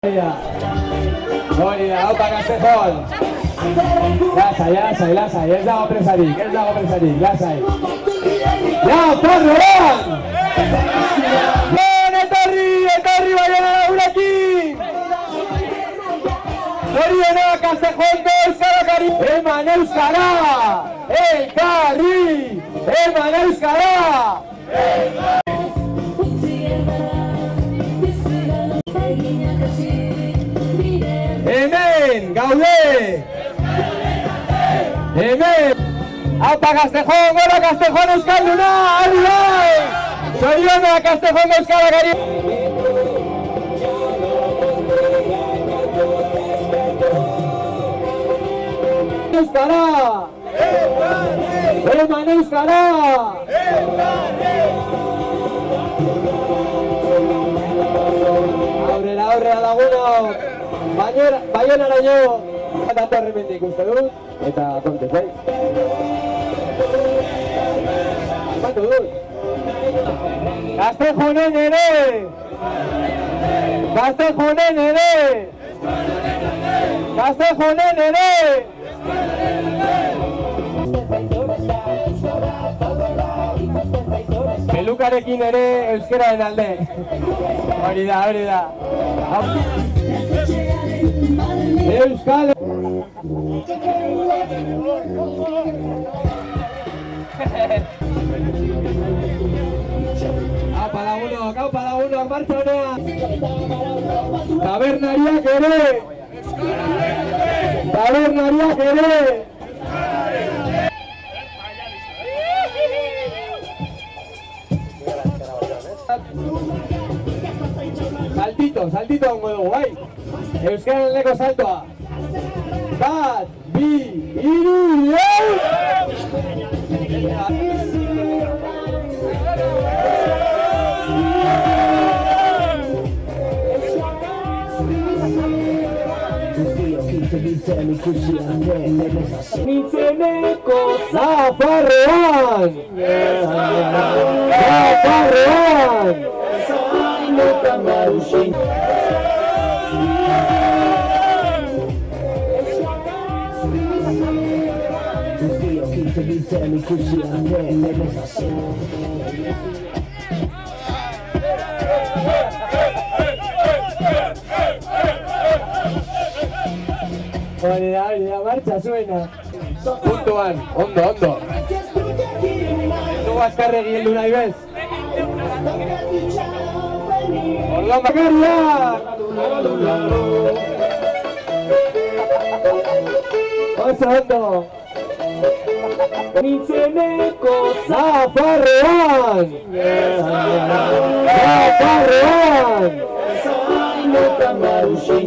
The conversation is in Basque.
Hori da, haupa Castejón. Lasai, ez dago presarik, lasai. Ja, Torreon! Ben, etorri Baionara gurekin! Zorionak Castejón Euskarakari! Eman Euskara! Elkarri! Eman Euskara! Hemen, gaude! Hemen! Aupa Castejón, gora Castejón Euskalduna! Hori bai! Zorionak Castejón Euskarakari! Euskara! Eman Euskara! Aurrera lagunok! Baionaraino! Datorri mendik uste dut, eta kontez, bai? Batu dut! Castejonen ere! Castejonen ere! Castejonen ere! Pelukarekin ere euskararen alde. Hori da. Euskal... Aupa lagunok, martxa honean! Tabernariak ere! Saltito ongo dugu, bai? Euskaren aldeko saltoa! Bat, bi, hiru, lau! Nintzeneko Zafarrean! Zailotan barusin! Hori da, martxa zuena. Puntuan, ondo. Dugu azkarregi heldu nahi bez. Orduan bakarriak! Oso ondo! Nintzeneko Zafarrean! Zailotan barusin!